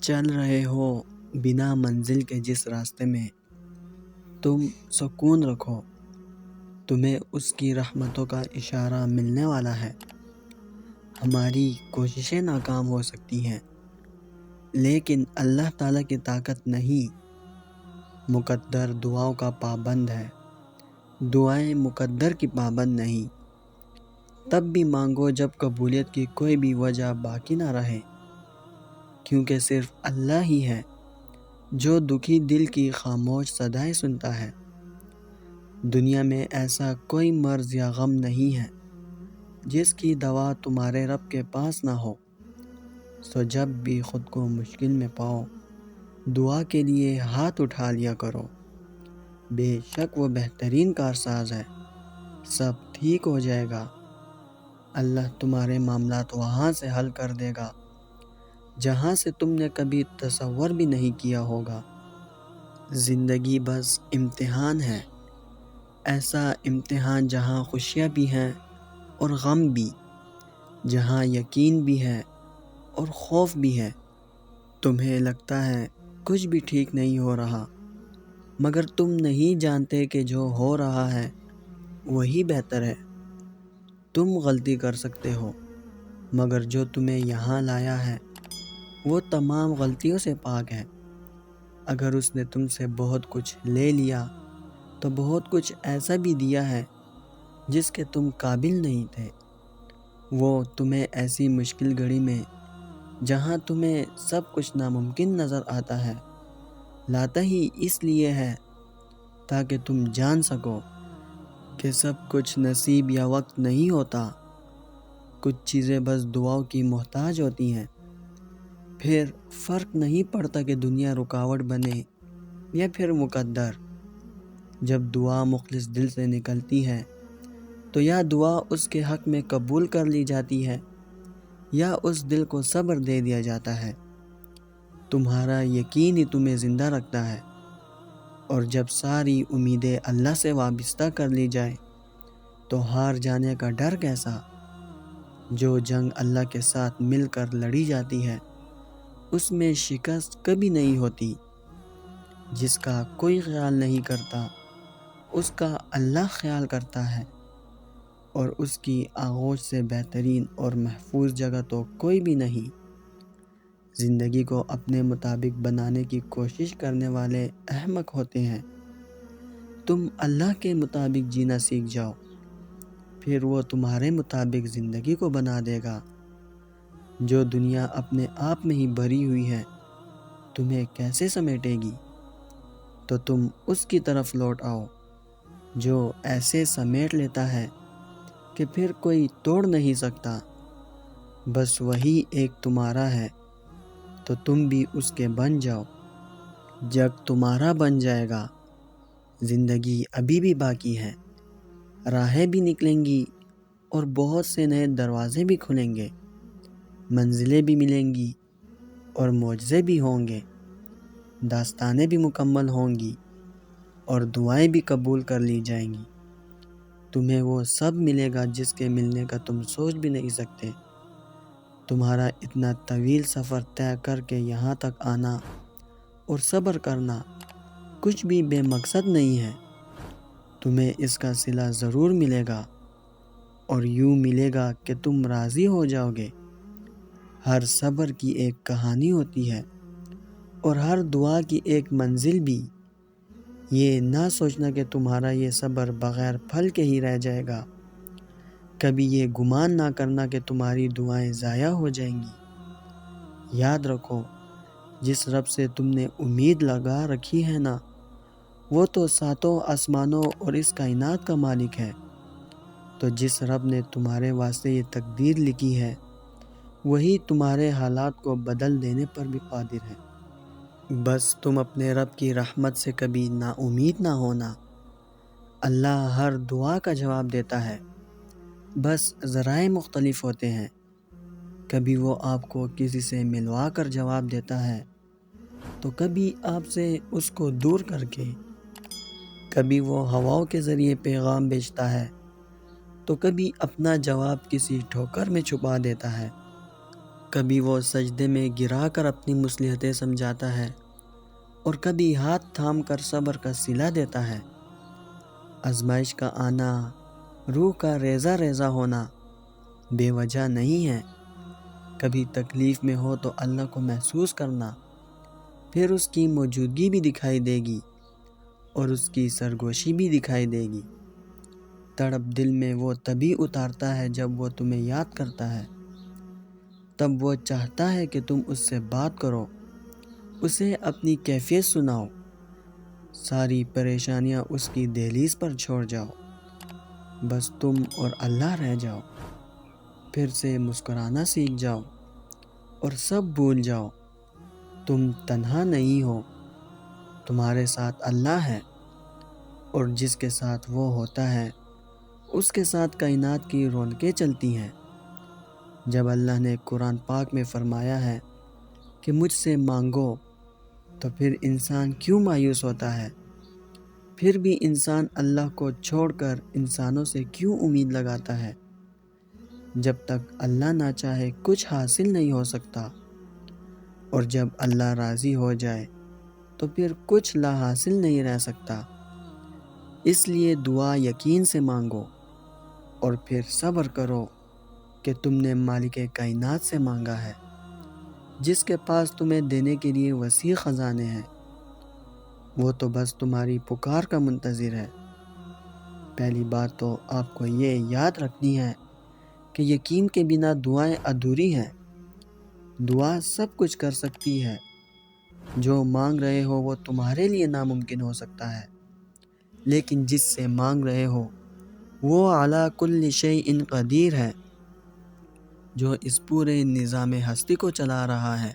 چل رہے ہو بنا منزل کے جس راستے میں، تم سکون رکھو، تمہیں اس کی رحمتوں کا اشارہ ملنے والا ہے۔ ہماری کوششیں ناکام ہو سکتی ہیں، لیکن اللہ تعالیٰ کی طاقت نہیں۔ مقدر دعاؤں کا پابند ہے، دعائیں مقدر کی پابند نہیں۔ تب بھی مانگو جب قبولیت کی کوئی بھی وجہ باقی نہ رہے، کیونکہ صرف اللہ ہی ہے جو دکھی دل کی خاموش صدائیں سنتا ہے۔ دنیا میں ایسا کوئی مرض یا غم نہیں ہے جس کی دوا تمہارے رب کے پاس نہ ہو۔ سو جب بھی خود کو مشکل میں پاؤ، دعا کے لیے ہاتھ اٹھا لیا کرو۔ بے شک وہ بہترین کارساز ہے، سب ٹھیک ہو جائے گا۔ اللہ تمہارے معاملات وہاں سے حل کر دے گا جہاں سے تم نے کبھی تصور بھی نہیں کیا ہوگا۔ زندگی بس امتحان ہے، ایسا امتحان جہاں خوشیاں بھی ہیں اور غم بھی، جہاں یقین بھی ہے اور خوف بھی ہے۔ تمہیں لگتا ہے کچھ بھی ٹھیک نہیں ہو رہا، مگر تم نہیں جانتے کہ جو ہو رہا ہے وہی بہتر ہے۔ تم غلطی کر سکتے ہو، مگر جو تمہیں یہاں لایا ہے وہ تمام غلطیوں سے پاک ہے۔ اگر اس نے تم سے بہت کچھ لے لیا تو بہت کچھ ایسا بھی دیا ہے جس کے تم قابل نہیں تھے۔ وہ تمہیں ایسی مشکل گھڑی میں جہاں تمہیں سب کچھ ناممکن نظر آتا ہے لاتا ہی اس لیے ہے تاکہ تم جان سکو کہ سب کچھ نصیب یا وقت نہیں ہوتا۔ کچھ چیزیں بس دعاؤں کی محتاج ہوتی ہیں۔ پھر فرق نہیں پڑتا کہ دنیا رکاوٹ بنے یا پھر مقدر۔ جب دعا مخلص دل سے نکلتی ہے تو یا دعا اس کے حق میں قبول کر لی جاتی ہے یا اس دل کو صبر دے دیا جاتا ہے۔ تمہارا یقین ہی تمہیں زندہ رکھتا ہے، اور جب ساری امیدیں اللہ سے وابستہ کر لی جائے تو ہار جانے کا ڈر کیسا؟ جو جنگ اللہ کے ساتھ مل کر لڑی جاتی ہے اس میں شکست کبھی نہیں ہوتی۔ جس کا کوئی خیال نہیں کرتا اس کا اللہ خیال کرتا ہے، اور اس کی آغوش سے بہترین اور محفوظ جگہ تو کوئی بھی نہیں۔ زندگی کو اپنے مطابق بنانے کی کوشش کرنے والے احمق ہوتے ہیں۔ تم اللہ کے مطابق جینا سیکھ جاؤ، پھر وہ تمہارے مطابق زندگی کو بنا دے گا۔ جو دنیا اپنے آپ میں ہی بھری ہوئی ہے تمہیں کیسے سمیٹے گی؟ تو تم اس کی طرف لوٹ آؤ جو ایسے سمیٹ لیتا ہے کہ پھر کوئی توڑ نہیں سکتا۔ بس وہی ایک تمہارا ہے تو تم بھی اس کے بن جاؤ۔ جگ تمہارا بن جائے گا۔ زندگی ابھی بھی باقی ہے، راہیں بھی نکلیں گی اور بہت سے نئے دروازے بھی کھلیں گے، منزلیں بھی ملیں گی اور معجزے بھی ہوں گے، داستانیں بھی مکمل ہوں گی اور دعائیں بھی قبول کر لی جائیں گی۔ تمہیں وہ سب ملے گا جس کے ملنے کا تم سوچ بھی نہیں سکتے۔ تمہارا اتنا طویل سفر طے کر کے یہاں تک آنا اور صبر کرنا کچھ بھی بے مقصد نہیں ہے۔ تمہیں اس کا صلہ ضرور ملے گا، اور یوں ملے گا کہ تم راضی ہو جاؤ گے۔ ہر صبر کی ایک کہانی ہوتی ہے اور ہر دعا کی ایک منزل بھی۔ یہ نہ سوچنا کہ تمہارا یہ صبر بغیر پھل کے ہی رہ جائے گا۔ کبھی یہ گمان نہ کرنا کہ تمہاری دعائیں ضائع ہو جائیں گی۔ یاد رکھو، جس رب سے تم نے امید لگا رکھی ہے نا، وہ تو ساتوں آسمانوں اور اس کائنات کا مالک ہے۔ تو جس رب نے تمہارے واسطے یہ تقدیر لکھی ہے وہی تمہارے حالات کو بدل دینے پر بھی قادر ہے۔ بس تم اپنے رب کی رحمت سے کبھی نا امید نہ ہونا۔ اللہ ہر دعا کا جواب دیتا ہے، بس ذرائع مختلف ہوتے ہیں۔ کبھی وہ آپ کو کسی سے ملوا کر جواب دیتا ہے تو کبھی آپ سے اس کو دور کر کے، کبھی وہ ہواؤں کے ذریعے پیغام بھیجتا ہے تو کبھی اپنا جواب کسی ٹھوکر میں چھپا دیتا ہے۔ کبھی وہ سجدے میں گرا کر اپنی مصلحتیں سمجھاتا ہے اور کبھی ہاتھ تھام کر صبر کا صلہ دیتا ہے۔ آزمائش کا آنا، روح کا ریزہ ریزہ ہونا بے وجہ نہیں ہے۔ کبھی تکلیف میں ہو تو اللہ کو محسوس کرنا، پھر اس کی موجودگی بھی دکھائی دے گی اور اس کی سرگوشی بھی دکھائی دے گی۔ تڑپ دل میں وہ تبھی اتارتا ہے جب وہ تمہیں یاد کرتا ہے، تب وہ چاہتا ہے کہ تم اس سے بات کرو، اسے اپنی کیفیت سناؤ، ساری پریشانیاں اس کی دہلیز پر چھوڑ جاؤ، بس تم اور اللہ رہ جاؤ، پھر سے مسکرانا سیکھ جاؤ اور سب بھول جاؤ۔ تم تنہا نہیں ہو، تمہارے ساتھ اللہ ہے، اور جس کے ساتھ وہ ہوتا ہے اس کے ساتھ کائنات کی رونقیں چلتی ہیں۔ جب اللہ نے قرآن پاک میں فرمایا ہے کہ مجھ سے مانگو، تو پھر انسان کیوں مایوس ہوتا ہے؟ پھر بھی انسان اللہ کو چھوڑ کر انسانوں سے کیوں امید لگاتا ہے؟ جب تک اللہ نہ چاہے کچھ حاصل نہیں ہو سکتا، اور جب اللہ راضی ہو جائے تو پھر کچھ لا حاصل نہیں رہ سکتا۔ اس لیے دعا یقین سے مانگو اور پھر صبر کرو کہ تم نے مالک کائنات سے مانگا ہے، جس کے پاس تمہیں دینے کے لیے وسیع خزانے ہیں۔ وہ تو بس تمہاری پکار کا منتظر ہے۔ پہلی بات تو آپ کو یہ یاد رکھنی ہے کہ یقین کے بنا دعائیں ادھوری ہیں۔ دعا سب کچھ کر سکتی ہے، جو مانگ رہے ہو وہ تمہارے لیے ناممکن ہو سکتا ہے، لیکن جس سے مانگ رہے ہو وہ علی کل شیء قدیر ہے، جو اس پورے نظام ہستی کو چلا رہا ہے،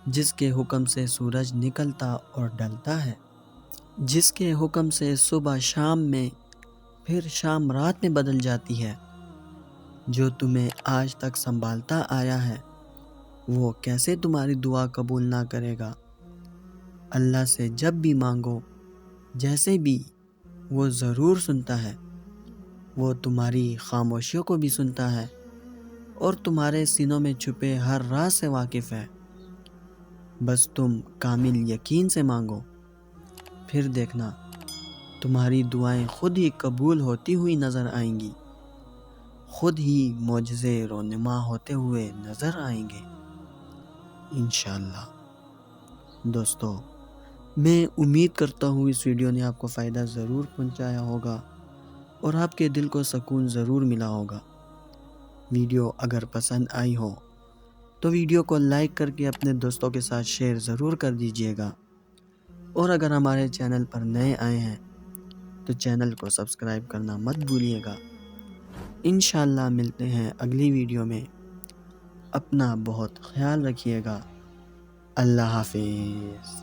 جس کے حکم سے سورج نکلتا اور ڈھلتا ہے، جس کے حکم سے صبح شام میں پھر شام رات میں بدل جاتی ہے، جو تمہیں آج تک سنبھالتا آیا ہے، وہ کیسے تمہاری دعا قبول نہ کرے گا؟ اللہ سے جب بھی مانگو، جیسے بھی، وہ ضرور سنتا ہے۔ وہ تمہاری خاموشیوں کو بھی سنتا ہے اور تمہارے سینوں میں چھپے ہر راز سے واقف ہے۔ بس تم کامل یقین سے مانگو، پھر دیکھنا تمہاری دعائیں خود ہی قبول ہوتی ہوئی نظر آئیں گی، خود ہی معجزے رونما ہوتے ہوئے نظر آئیں گے انشاءاللہ۔ دوستو، میں امید کرتا ہوں اس ویڈیو نے آپ کو فائدہ ضرور پہنچایا ہوگا اور آپ کے دل کو سکون ضرور ملا ہوگا۔ ویڈیو اگر پسند آئی ہو تو ویڈیو کو لائک کر کے اپنے دوستوں کے ساتھ شیئر ضرور کر دیجیے گا، اور اگر ہمارے چینل پر نئے آئے ہیں تو چینل کو سبسکرائب کرنا مت بھولیے گا۔ انشاءاللہ ملتے ہیں اگلی ویڈیو میں۔ اپنا بہت خیال رکھیے گا۔ اللہ حافظ۔